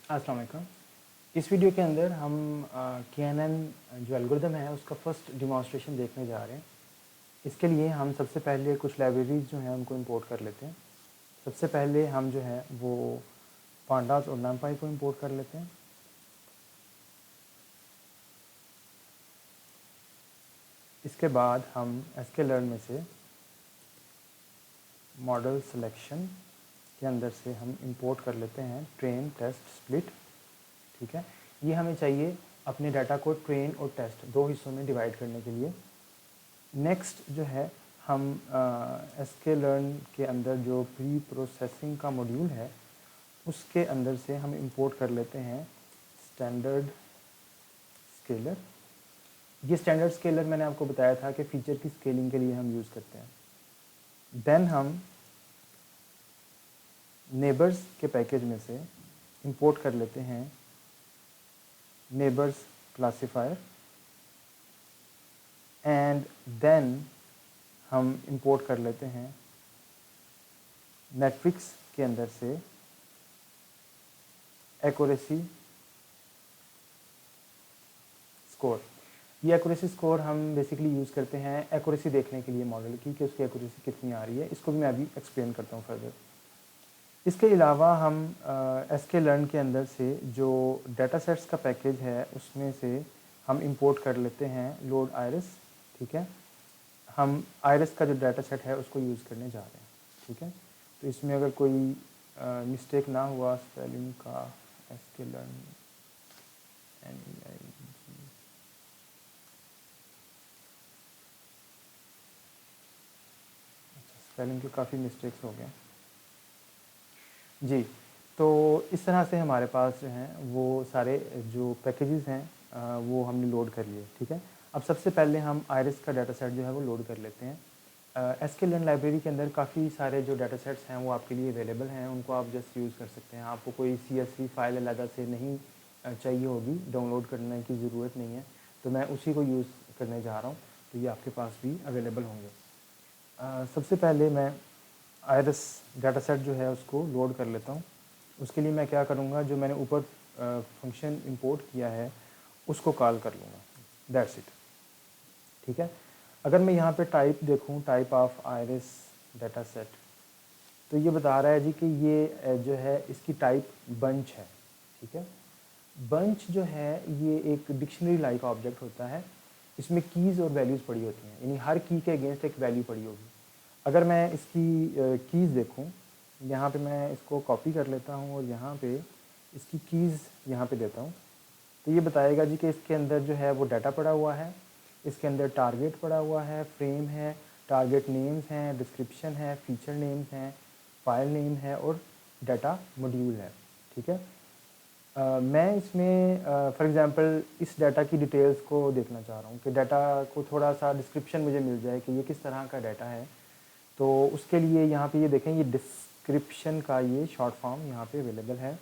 अस्सलाम वालेकुम। इस वीडियो के अंदर हम KNN जो एल्गोरिदम है उसका फर्स्ट डिमॉन्स्ट्रेशन देखने जा रहे हैं। इसके लिए हम सबसे पहले कुछ लाइब्रेरीज जो हैं उनको इंपोर्ट कर लेते हैं। सबसे पहले हम जो है वो पांडास और नमपाई को इंपोर्ट कर लेते हैं। इसके बाद हम sklearn में से मॉडल सिलेक्शन के अंदर से हम इंपोर्ट कर लेते हैं ट्रेन टेस्ट स्प्लिट। ठीक है, ये हमें चाहिए अपने डाटा को ट्रेन और टेस्ट दो हिस्सों में डिवाइड करने के लिए। नेक्स्ट जो है हम sklearn के अंदर जो प्री प्रोसेसिंग का मॉड्यूल है उसके अंदर से हम इंपोर्ट कर लेते हैं स्टैंडर्ड स्केलर। ये स्टैंडर्ड स्केलर मैंने आपको बताया था कि फीचर की स्केलिंग के लिए हम यूज़ करते हैं। देन हम नेबर्स के पैकेज में से इंपोर्ट कर लेते हैं नेबर्स क्लासिफायर एंड देन हम इंपोर्ट कर लेते हैं मैट्रिक्स के अंदर से एक्यूरेसी स्कोर। ये एक्यूरेसी स्कोर हम बेसिकली यूज़ करते हैं एक्यूरेसी देखने के लिए मॉडल की कि उसकी एक्यूरेसी कितनी आ रही है। इसको भी मैं अभी एक्सप्लेन करता हूँ फर्दर। इसके अलावा हम sklearn के अंदर से जो डाटा सेट्स का पैकेज है उसमें से हम इंपोर्ट कर लेते हैं लोड आयरिस। ठीक है, हम आयरिस का जो डाटा सेट है उसको यूज़ करने जा रहे हैं। ठीक है, तो इसमें अगर कोई मिस्टेक ना हुआ स्पेलिंग का, sklearn स्पेलिंग के काफ़ी मिस्टेक्स हो गए जी। तो इस तरह से हमारे पास जो हैं वो सारे जो पैकेजेस हैं वो हमने लोड कर लिए। ठीक है, अब सबसे पहले हम आयरिस का डाटा सेट जो है वो लोड कर लेते हैं। sklearn लाइब्रेरी के अंदर काफ़ी सारे जो डाटा सेट्स हैं वो आपके लिए अवेलेबल हैं, उनको आप जस्ट यूज़ कर सकते हैं। आपको कोई CSV फाइल अलग से नहीं चाहिए होगी, डाउनलोड करने की ज़रूरत नहीं है, तो मैं उसी को यूज़ करने जा रहा हूँ। तो ये आपके पास भी अवेलेबल होंगे। सबसे पहले मैं आयरिस डाटा सेट जो है उसको लोड कर लेता हूँ। उसके लिए मैं क्या करूँगा, जो मैंने ऊपर फंक्शन इंपोर्ट किया है उसको कॉल कर लूँगा, दैट्स इट। ठीक है, अगर मैं यहाँ पे टाइप देखूँ, type of iris data set, तो ये बता रहा है जी कि ये जो है इसकी टाइप बंच है। ठीक है, बंच जो है ये एक डिक्शनरी लाइक ऑब्जेक्ट होता है। इसमें कीज़ और वैल्यूज़ पड़ी होती हैं, यानी हर की के अगेंस्ट एक वैल्यू पड़ी होगी। अगर मैं इसकी कीज़ देखूं, यहाँ पे मैं इसको कॉपी कर लेता हूँ और यहाँ पे इसकी कीज़ यहाँ पे देता हूँ, तो ये बताएगा जी कि इसके अंदर जो है वो डाटा पड़ा हुआ है, इसके अंदर टारगेट पड़ा हुआ है, फ्रेम है, टारगेट नेम्स हैं, डिस्क्रिप्शन है, फीचर नेम्स हैं, फाइल नेम है और डाटा मॉड्यूल है। ठीक है, मैं इसमें फॉर एग्ज़ाम्पल इस डाटा की डिटेल्स को देखना चाह रहा हूँ कि डाटा को थोड़ा सा डिस्क्रिप्शन मुझे मिल जाए कि ये किस तरह का डाटा है। तो उसके लिए यहाँ पे ये देखें, ये डिस्क्रिप्शन का ये शॉर्ट फॉर्म यहाँ पे अवेलेबल है।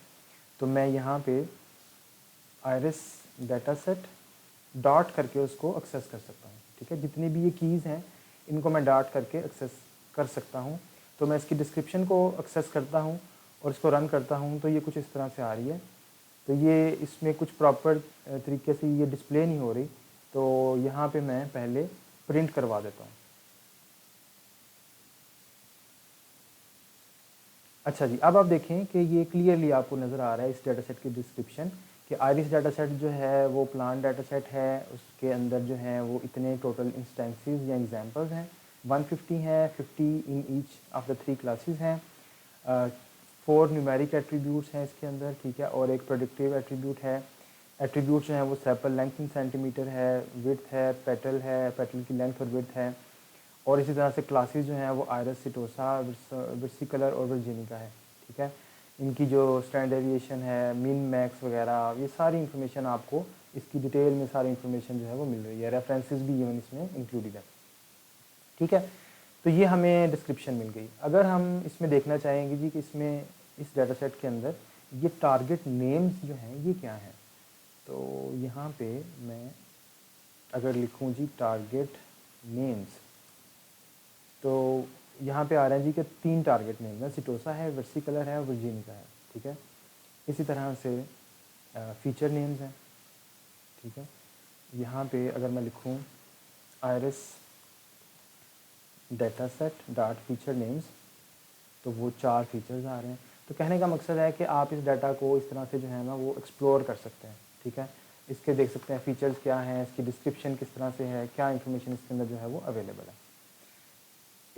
तो मैं यहाँ पे आयरिस डाटा सेट डॉट करके उसको एक्सेस कर सकता हूँ। ठीक है, जितनी भी ये कीज़ हैं इनको मैं डॉट करके एक्सेस कर सकता हूँ। तो मैं इसकी डिस्क्रिप्शन को एक्सेस करता हूँ और इसको रन करता हूँ, तो ये कुछ इस तरह से आ रही है। तो ये इसमें कुछ प्रॉपर तरीके से ये डिस्प्ले नहीं हो रही, तो यहाँ पे मैं पहले प्रिंट करवा देता हूँ। अच्छा जी, अब आप देखें कि ये क्लियरली आपको नज़र आ रहा है इस डाटा सेट की डिस्क्रिप्शन कि आयरिस डाटा सेट जो है वो प्लान डाटा सेट है। उसके अंदर जो है वो इतने टोटल इंस्टेंसेस या एग्जांपल्स हैं, 150 हैं, 50 in each of the 3 classes हैं, 4 न्यूमेरिक एट्रीब्यूट्स हैं इसके अंदर। ठीक है, और एक प्रोडक्टिव एट्रीब्यूट है। एट्रीब्यूट जो है वो सेपल लेंथ इन सेंटीमीटर है, विड्थ है, पेटल है, पेटल की लेंथ और विड्थ है। और इसी तरह से क्लासेस जो हैं वो आयरस, सिटोसा, वर्सिकलर और वर्जिनिका है। ठीक है, इनकी जो स्टैंडर्ड डेविएशन है, मिन मैक्स वगैरह, ये सारी इन्फॉर्मेशन आपको इसकी डिटेल में सारी इन्फॉर्मेशन जो है वो मिल रही है। रेफरेंसेस भी इवन इसमें इंक्लूडेड है। ठीक है, तो ये हमें डिस्क्रिप्शन मिल गई। अगर हम इसमें देखना चाहेंगे जी कि इसमें इस डाटा सेट के अंदर ये टारगेट नेम्स जो हैं ये क्या हैं, तो यहाँ पे मैं अगर लिखूँ जी टारगेट नेम्स, तो यहाँ पे आ रहा है जी कि 3 टारगेट नेम है, सिटोसा है, वर्सिकलर है और वर्जिनिका है। ठीक है, इसी तरह से फीचर नेम्स हैं, ठीक है। यहाँ पे अगर मैं लिखूँ iris data set dot feature names, तो वो 4 फीचर्स आ रहे हैं। तो कहने का मकसद है कि आप इस डाटा को इस तरह से जो है ना वो एक्सप्लोर कर सकते हैं, ठीक है। इसके देख सकते हैं फीचर्स क्या हैं, इसकी डिस्क्रिप्शन किस तरह से है, क्या इन्फॉर्मेशन इसके अंदर जो है वो अवेलेबल है।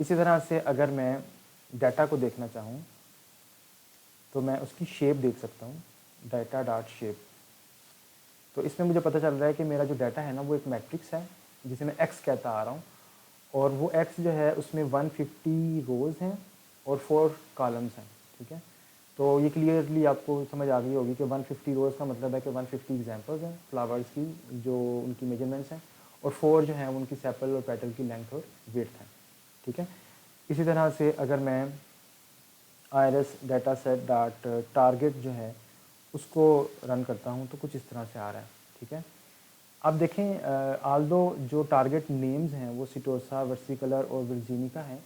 इसी तरह से अगर मैं डाटा को देखना चाहूँ तो मैं उसकी शेप देख सकता हूँ, डाटा डॉट शेप। तो इसमें मुझे पता चल रहा है कि मेरा जो डाटा है ना वो एक मैट्रिक्स है जिसे मैं एक्स कहता आ रहा हूँ, और वो एक्स जो है उसमें 150 रोज़ हैं और 4 कॉलम्स हैं, ठीक है। तो ये क्लियरली आपको समझ आ गई होगी कि 150 रोज़ का मतलब है कि 150 एग्जांपल्स हैं फ्लावर्स की जो उनकी मेजरमेंट्स हैं, और 4 जो हैं उनकी सेपल और पेटल की लेंथ और विड्थ है, ठीक है। इसी तरह से अगर मैं iris data set dot target जो है उसको रन करता हूँ तो कुछ इस तरह से आ रहा है, ठीक है। अब देखें आल्दो जो टारगेट नेम्स हैं वो सिटोसा, वर्सिकलर और वर्जीनिका हैं,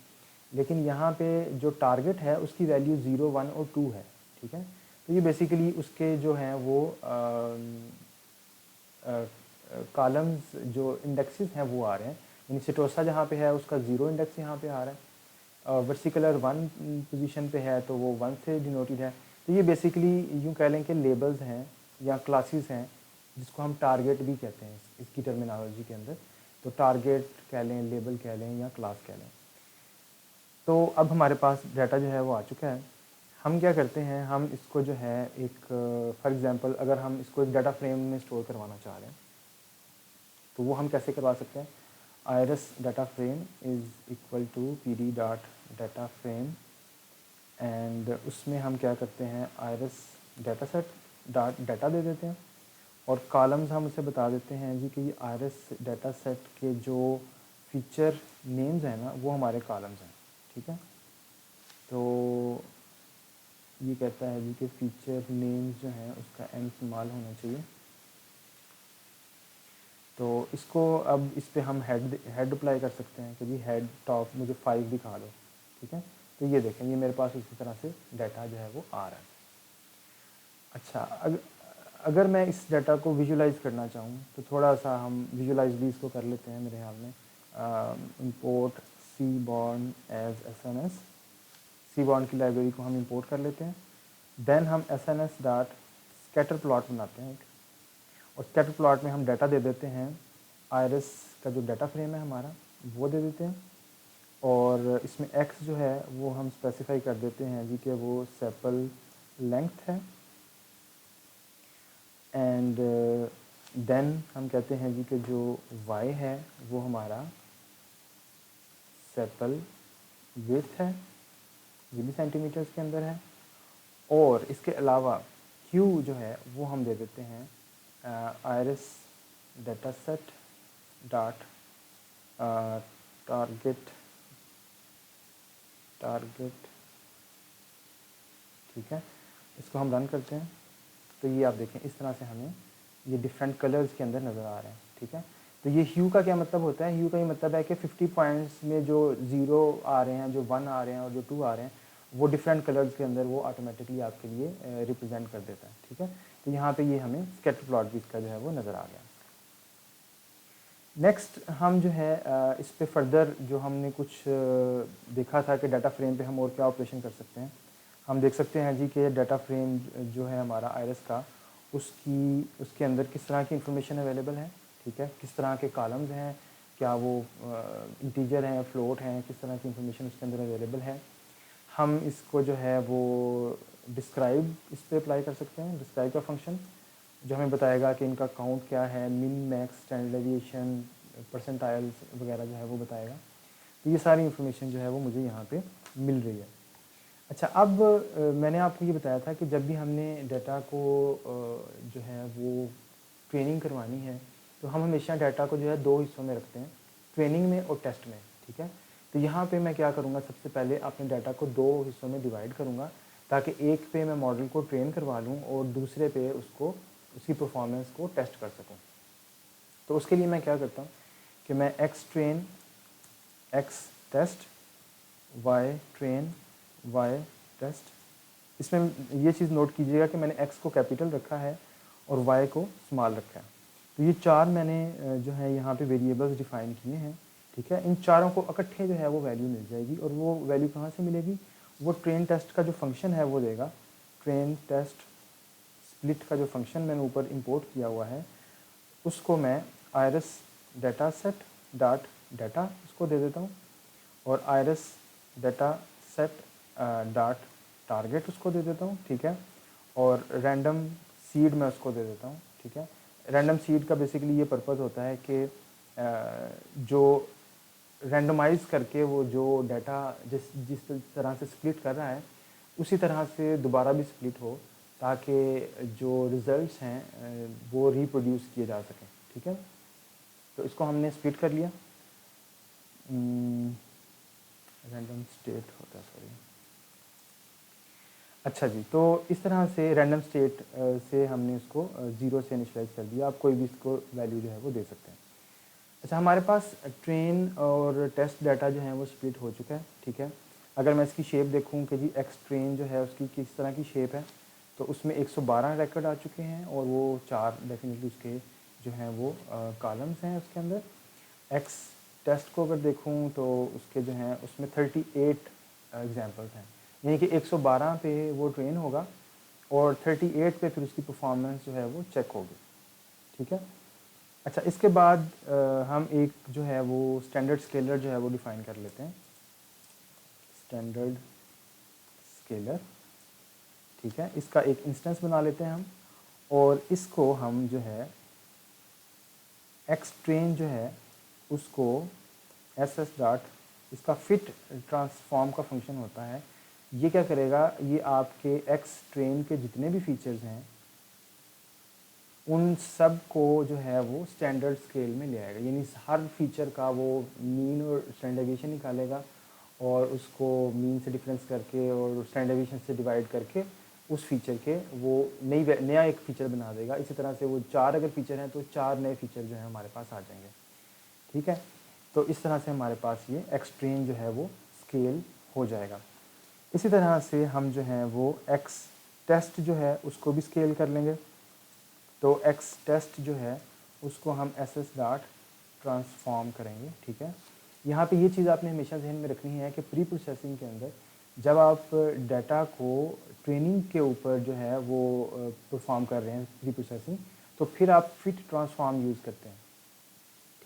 लेकिन यहाँ पे जो टारगेट है उसकी वैल्यू 0, 1 और 2 है, ठीक है। तो ये बेसिकली उसके जो हैं वो कॉलम्स जो इंडेक्सेस हैं वो आ रहे हैं, यानी सिटोसा जहाँ पे है उसका 0 इंडेक्स यहाँ पे आ रहा है, वर्सिकलर 1 पोजीशन पे है तो वो 1 से डिनोटेड है। तो ये बेसिकली यूँ कह लें कि लेबल्स हैं या क्लासेस हैं जिसको हम टारगेट भी कहते हैं इसकी टर्मिनोलॉजी के अंदर। तो टारगेट कह लें, लेबल कह लें या क्लास कह लें। तो अब हमारे पास डाटा जो है वो आ चुका है। हम क्या करते हैं, हम इसको जो है एक फॉर एग्जांपल अगर हम इसको एक डाटा फ्रेम में स्टोर करवाना चाह रहे हैं तो वो हम कैसे करवा सकते हैं। Iris data frame is equal to P D dot data frame, and उसमें हम क्या करते हैं iris data set dot data दे देते हैं, और कॉलम्स हम उसे बता देते हैं जी कि ये आयरस डाटा सेट के जो फीचर नेम्स हैं ना वो हमारे कॉलम्स हैं, ठीक है। तो ये कहता है जी कि फीचर नेम्स जो हैं उसका एम इस्तेमाल होना चाहिए। तो इसको अब इस पर हम हेड अप्लाई कर सकते हैं कि जी हेड टॉप मुझे 5 दिखा दो, ठीक है। तो ये देखें ये मेरे पास उसी तरह से डाटा जो है वो आ रहा है। अच्छा, अगर मैं इस डाटा को विजुलाइज करना चाहूँ तो थोड़ा सा हम विजुलाइज भी इसको कर लेते हैं मेरे ख्याल में। Import seaborn as SNS, seaborn की लाइब्रेरी को हम इंपोर्ट कर लेते हैं। देन हम एसएनएस डॉट स्कैटर प्लॉट बनाते हैं, और स्कैटर प्लॉट में हम डाटा दे देते हैं आयरस का जो डाटा फ्रेम है हमारा वो दे देते हैं, और इसमें एक्स जो है वो हम स्पेसिफाई कर देते हैं जी कि वो सेपल लेंथ है, एंड देन हम कहते हैं जी कि जो y है वो हमारा सेपल विड्थ है, ये भी सेंटीमीटर्स के अंदर है, और इसके अलावा q जो है वो हम दे देते हैं iris data set dot target ठीक है। इसको हम रन करते हैं तो ये आप देखें इस तरह से हमें ये डिफरेंट कलर्स के अंदर नज़र आ रहे हैं, ठीक है। तो ये ह्यू का क्या मतलब होता है, ह्यू का ये मतलब है कि 50 पॉइंट्स में जो 0 आ रहे हैं, जो 1 आ रहे हैं और जो 2 आ रहे हैं वो डिफरेंट कलर्स के अंदर वो ऑटोमेटिकली आपके लिए रिप्रेजेंट कर देता है, ठीक है। तो यहाँ पे ये हमें स्कैटर प्लॉट भी इसका जो है वो नज़र आ गया। नेक्स्ट हम जो है इस पे फर्दर जो हमने कुछ देखा था कि डाटा फ्रेम पे हम और क्या ऑपरेशन कर सकते हैं। हम देख सकते हैं जी कि डाटा फ्रेम जो है हमारा आयरस का उसके अंदर किस तरह की इंफॉर्मेशन अवेलेबल है, ठीक है। किस तरह के कॉलम्स हैं, क्या वो इंटीजर हैं, फ्लोट हैं, किस तरह की इंफॉर्मेशन उसके अंदर अवेलेबल है। हम इसको जो है वो डिस्क्राइब इस पर अप्लाई कर सकते हैं, डिस्क्राइब का फंक्शन जो हमें बताएगा कि इनका काउंट क्या है, min max standard deviation percentiles वगैरह जो है वो बताएगा। तो ये सारी इन्फॉर्मेशन जो है वो मुझे यहाँ पे मिल रही है। अच्छा, अब मैंने आपको ये बताया था कि जब भी हमने डाटा को जो है वो ट्रेनिंग करवानी है तो हम हमेशा डाटा को जो है 2 हिस्सों में रखते हैं, ट्रेनिंग में और टेस्ट में, ठीक है। तो यहाँ पे मैं क्या करूँगा, सबसे पहले अपने डाटा को 2 हिस्सों में डिवाइड करूँगा ताकि एक पे मैं मॉडल को ट्रेन करवा लूँ और दूसरे पे उसकी परफॉर्मेंस को टेस्ट कर सकूँ। तो उसके लिए मैं क्या करता हूँ कि मैं X train X test, Y train Y test, इसमें ये चीज़ नोट कीजिएगा कि मैंने x को कैपिटल रखा है और y को स्मॉल रखा है। तो ये चार मैंने जो है यहाँ पे वेरिएबल्स डिफाइन किए हैं, ठीक है। इन चारों को इकट्ठे जो है वो वैल्यू मिल जाएगी, और वो वैल्यू कहाँ से मिलेगी, वो ट्रेन टेस्ट का जो फंक्शन है वो देगा। ट्रेन टेस्ट स्प्लिट का जो फंक्शन मैंने ऊपर इंपोर्ट किया हुआ है, उसको मैं iris data set dot data उसको दे देता हूँ, और iris data set dot target उसको दे देता हूँ, ठीक है। और रैंडम सीड मैं उसको दे देता हूँ, ठीक है। रैंडम सीड का बेसिकली ये पर्पज़ होता है कि जो रैंडमाइज करके वो जो डाटा जिस जिस तरह से स्प्लिट कर रहा है उसी तरह से दोबारा भी स्प्लिट हो, ताकि जो रिज़ल्ट्स हैं वो रिप्रोड्यूस किए जा सकें, ठीक है। तो इसको हमने स्प्लिट कर लिया। रैंडम स्टेट होता है, सॉरी। अच्छा जी, तो इस तरह से रैंडम स्टेट से हमने इसको 0 से इनिशियलाइज कर दिया। आप कोई भी इसको वैल्यू जो है वो दे सकते हैं। अच्छा, हमारे पास ट्रेन और टेस्ट डाटा जो है वो स्प्लिट हो चुका है, ठीक है। अगर मैं इसकी शेप देखूं कि जी एक्स ट्रेन जो है उसकी किस तरह की शेप है, तो उसमें 112 रिकॉर्ड आ चुके हैं, और वो 4 डेफिनेटली उसके जो हैं वो कॉलम्स हैं उसके अंदर। एक्स टेस्ट को अगर देखूं तो उसके जो हैं उसमें 38 एग्जांपल्स हैं, यानी कि 112 पे वो ट्रेन होगा और 38 पे फिर उसकी परफॉर्मेंस जो है वो चेक होगी, ठीक है। अच्छा, इसके बाद हम एक जो है वो स्टैंडर्ड स्केलर जो है वो डिफ़ाइन कर लेते हैं। स्टैंडर्ड स्केलर, ठीक है। इसका एक इंस्टेंस बना लेते हैं हम, और इसको हम जो है एक्स ट्रेन जो है उसको एस एस डॉट, इसका फिट ट्रांसफॉर्म का फंक्शन होता है। ये क्या करेगा, ये आपके एक्स ट्रेन के जितने भी फीचर्स हैं उन सब को जो है वो स्टैंडर्ड स्केल में ले आएगा, यानी हर फीचर का वो मीन और स्टैंडर्ड डेविएशन निकालेगा, और उसको मीन से डिफरेंस करके और स्टैंडर्ड डेविएशन से डिवाइड करके उस फीचर के वो नया एक फ़ीचर बना देगा। इसी तरह से वो 4 अगर फीचर हैं तो 4 नए फीचर जो है हमारे पास आ जाएंगे, ठीक है। तो इस तरह से हमारे पास ये एक्सट्रीम जो है वो स्केल हो जाएगा। इसी तरह से हम जो है वो एक्स टेस्ट जो है उसको भी स्केल कर लेंगे। तो एक्स टेस्ट जो है उसको हम एस एस डॉट ट्रांसफॉर्म करेंगे, ठीक है। यहाँ पे ये चीज़ आपने हमेशा जहन में रखनी है कि प्री प्रोसेसिंग के अंदर जब आप डाटा को ट्रेनिंग के ऊपर जो है वो परफॉर्म कर रहे हैं प्री प्रोसेसिंग, तो फिर आप फिट ट्रांसफॉर्म यूज़ करते हैं,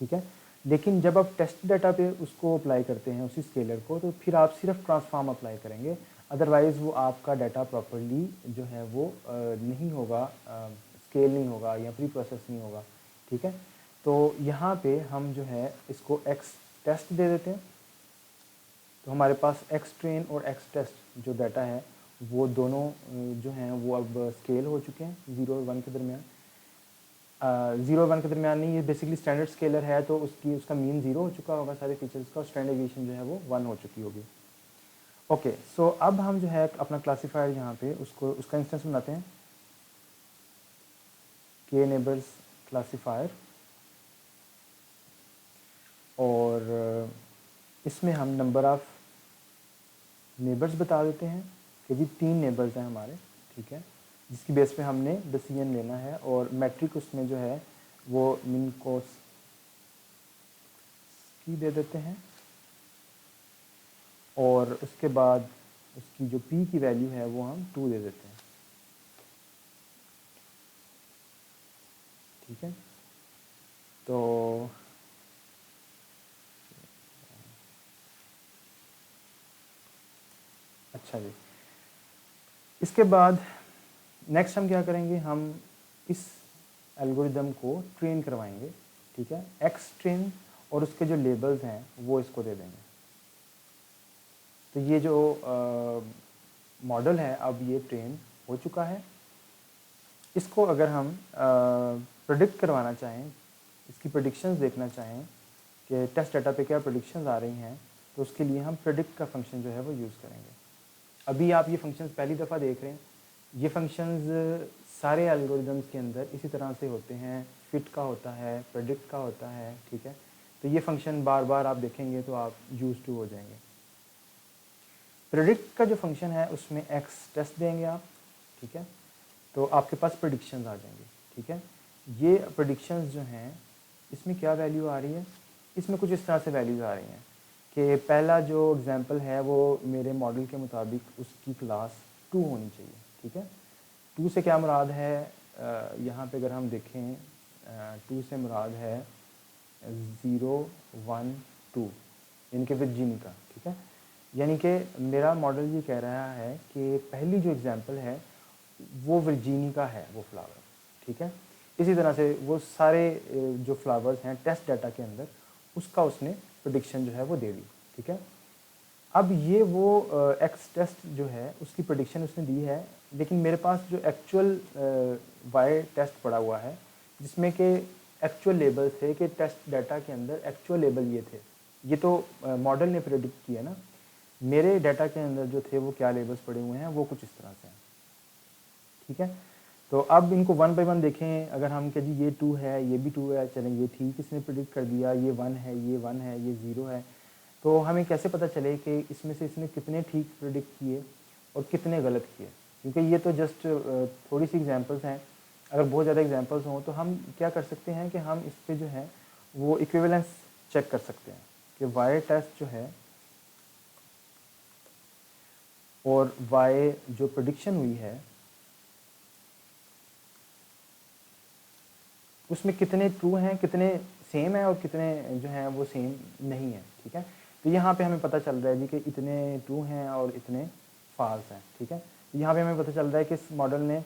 ठीक है। लेकिन जब आप टेस्ट डाटा पे उसको अप्लाई करते हैं उसी स्केलर को, तो फिर आप सिर्फ ट्रांसफॉर्म अप्लाई करेंगे, अदरवाइज़ वो आपका डाटा प्रॉपरली जो है वो नहीं होगा, स्केल नहीं होगा या प्री प्रोसेस नहीं होगा, ठीक है। तो यहाँ पे हम जो है इसको एक्स टेस्ट दे देते हैं। तो हमारे पास एक्स ट्रेन और एक्स टेस्ट जो डाटा है वो दोनों जो हैं वो अब स्केल हो चुके हैं 0 और 1 के दरमियान। 0 और 1 के दरमियान नहीं, ये बेसिकली स्टैंडर्ड स्केलर है, तो उसका मीन 0 हो चुका होगा सारे फीचर्स का, और स्टैंडर्ड डेविएशन जो है वो 1 हो चुकी होगी। ओके, सो अब हम जो है अपना क्लासीफायर यहाँ पे उसका इंस्टेंस बनाते हैं, के नेबर्स क्लासीफायर, और इसमें हम नंबर ऑफ़ नेबर्स बता देते हैं कि जी 3 नेबर्स हैं हमारे, ठीक है, जिसकी बेस पे हमने डिसीजन लेना है, और मैट्रिक उसमें जो है वो मिन कोस की दे देते हैं, और उसके बाद उसकी जो p की वैल्यू है वो हम 2 दे देते हैं, ठीक है। तो अच्छा जी, इसके बाद नेक्स्ट हम क्या करेंगे, हम इस एल्गोरिदम को ट्रेन करवाएंगे, ठीक है। एक्स ट्रेन और उसके जो लेबल्स हैं वो इसको दे देंगे। तो ये जो मॉडल है अब ये ट्रेन हो चुका है। इसको अगर हम प्रेडिक्ट करवाना चाहें, इसकी प्रेडिक्शंस देखना चाहें कि टेस्ट डाटा पे क्या प्रेडिक्शंस आ रही हैं, तो उसके लिए हम प्रेडिक्ट का फंक्शन जो है वो यूज़ करेंगे। अभी आप ये फंक्शंस पहली दफ़ा देख रहे हैं। ये फंक्शंस सारे एल्गोरिदम्स के अंदर इसी तरह से होते हैं, फिट का होता है, प्रेडिक्ट का होता है, ठीक है। तो ये फंक्शन बार बार आप देखेंगे तो आप यूज़ टू हो जाएंगे। प्रेडिक्ट का जो फंक्शन है उसमें एक्स टेस्ट देंगे आप, ठीक है, तो आपके पास प्रेडिक्शंस आ जाएंगे, ठीक है। ये प्रेडिक्शंस जो हैं इसमें क्या वैल्यू आ रही है, इसमें कुछ इस तरह से वैल्यूज़ आ रही हैं कि पहला जो एग्जांपल है वो मेरे मॉडल के मुताबिक उसकी क्लास 2 होनी चाहिए, ठीक है। 2 से क्या मुराद है, यहाँ पे अगर हम देखें 2 से मुराद है 0 1 2 यानी कि वर्जीनी का, ठीक है। यानी कि मेरा मॉडल ये कह रहा है कि पहली जो एग्जांपल है वो वर्जीनी का है वो फ्लावर, ठीक है। इसी तरह से वो सारे जो फ्लावर्स हैं टेस्ट डाटा के अंदर उसका उसने प्रेडिक्शन जो है वो दे दी, ठीक है। अब ये वो एक्स टेस्ट जो है उसकी प्रेडिक्शन उसने दी है, लेकिन मेरे पास जो एक्चुअल वाई टेस्ट पड़ा हुआ है जिसमें कि एक्चुअल लेबल थे कि टेस्ट डाटा के अंदर एक्चुअल लेबल ये थे, ये तो मॉडल ने प्रेडिक्ट किया ना। मेरे डाटा के अंदर जो थे वो क्या लेबल्स पड़े हुए हैं वो कुछ इस तरह से हैं, ठीक है। तो अब इनको वन बाय वन देखें, अगर हम कहें जी ये 2 है ये भी 2 है, चलें ये ठीक इसने प्रेडिक्ट कर दिया, ये 1 है ये 1 है ये 0 है, तो हमें कैसे पता चले कि इसमें से इसने कितने ठीक प्रेडिक्ट किए और कितने गलत किए, क्योंकि ये तो जस्ट थोड़ी सी एग्जांपल्स हैं। अगर बहुत ज़्यादा एग्जांपल्स हों तो हम क्या कर सकते हैं कि हम इस पर जो है वो इक्विवेलेंस चेक कर सकते हैं कि वाई टेस्ट जो है और वाई जो प्रेडिक्शन हुई है उसमें कितने ट्रू हैं, कितने सेम है और कितने जो हैं वो सेम नहीं है, ठीक है। तो यहाँ पे हमें पता चल रहा है जी कि इतने ट्रू हैं और इतने फॉल्स हैं, ठीक है। तो यहाँ पे हमें पता चल रहा है कि इस मॉडल ने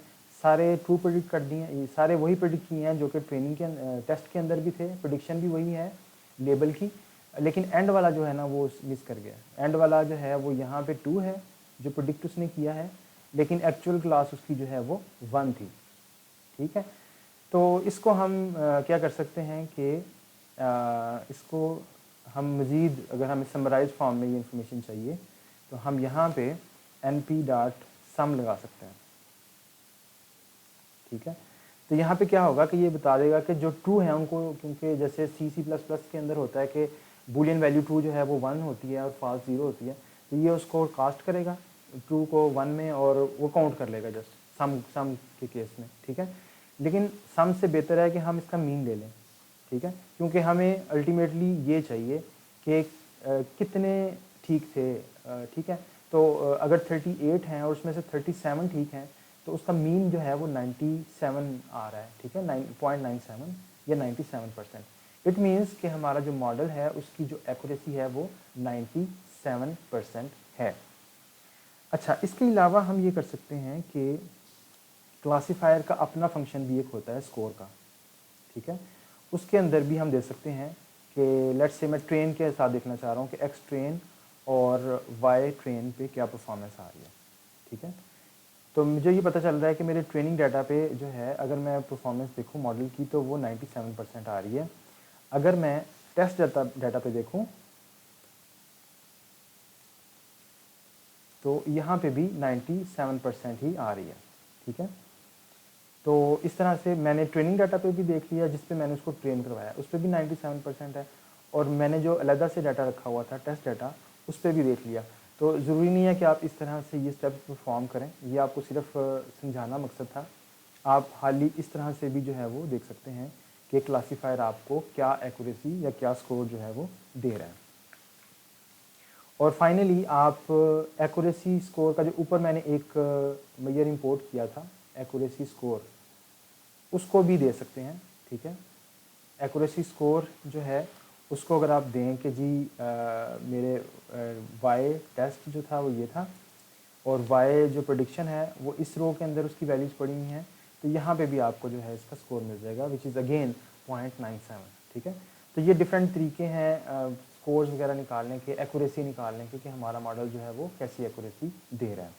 सारे ट्रू प्रेडिक्ट कर दिए हैं, सारे वही प्रेडिक्ट किए हैं जो कि ट्रेनिंग के टेस्ट के अंदर भी थे, प्रेडिक्शन भी वही है लेबल की, लेकिन एंड वाला जो है ना वो मिस कर गया। एंड वाला जो है वो यहाँ पे 2 है जो प्रेडिक्ट उसने किया है, लेकिन एक्चुअल क्लास उसकी जो है वो 1 थी, ठीक है। तो इसको हम क्या कर सकते हैं कि इसको हम मज़ीद अगर हमें समराइज फॉर्म में ये इंफॉर्मेशन चाहिए तो हम यहाँ पे np.sum लगा सकते हैं, ठीक है। तो यहाँ पे क्या होगा कि ये बता देगा कि जो ट्रू है उनको, क्योंकि जैसे C++ के अंदर होता है कि बूलियन वैल्यू ट्रू जो है वो 1 होती है और फॉल्स 0 होती है, तो ये उसको कास्ट करेगा ट्रू को 1 में और वो काउंट कर लेगा जस्ट सम के केस में, ठीक है। लेकिन सम से बेहतर है कि हम इसका मीन ले लें, ठीक है, क्योंकि हमें अल्टीमेटली ये चाहिए कि कितने ठीक थे, ठीक है। तो अगर 38 हैं और उसमें से 37 ठीक हैं तो उसका मीन जो है वो 97 आ रहा है, ठीक है, 9.97 या 97%। इट मीन्स कि हमारा जो मॉडल है उसकी जो एक्यूरेसी है वो 97% है। अच्छा, इसके अलावा हम ये कर सकते हैं कि क्लासीफायर का अपना फंक्शन भी एक होता है स्कोर का, ठीक है। उसके अंदर भी हम दे सकते हैं कि लेट्स से मैं ट्रेन के साथ देखना चाह रहा हूँ कि एक्स ट्रेन और वाई ट्रेन पे क्या परफॉर्मेंस आ रही है, ठीक है। तो मुझे ये पता चल रहा है कि मेरे ट्रेनिंग डाटा पे जो है अगर मैं परफॉर्मेंस देखूँ मॉडल की तो वो 97% आ रही है। अगर मैं टेस्ट डाटा पे देखूँ तो यहाँ पे भी 97% ही आ रही है, ठीक है। तो इस तरह से मैंने ट्रेनिंग डाटा पे भी देख लिया जिस पे मैंने उसको ट्रेन करवाया, उस पर भी 97% है, और मैंने जो अलग से डाटा रखा हुआ था टेस्ट डाटा उस पर भी देख लिया। तो ज़रूरी नहीं है कि आप इस तरह से ये स्टेप परफॉर्म करें, ये आपको सिर्फ समझाना मकसद था। आप हाली इस तरह से भी जो है वो देख सकते हैं कि क्लासीफायर आपको क्या एक्यूरेसी या क्या स्कोर जो है वो दे रहा है। और फाइनली आप एक्यूरेसी स्कोर का जो ऊपर मैंने एक मेजर इंपोर्ट किया था एक्यूरेसी स्कोर, उसको भी दे सकते हैं, ठीक है। एक्यूरेसी स्कोर जो है उसको अगर आप दें कि जी मेरे वाई टेस्ट जो था वो ये था और वाई जो प्रेडिक्शन है वो इस रो के अंदर उसकी वैल्यूज़ पड़ी हुई हैं, तो यहाँ पे भी आपको जो है इसका स्कोर मिल जाएगा विच इज़ अगेन 0.97, ठीक है। तो ये डिफरेंट तरीके हैं स्कोर्स वगैरह निकालने के, एक्यूरेसी निकालने के कि हमारा मॉडल जो है वो कैसी एक्यूरेसी दे रहा है।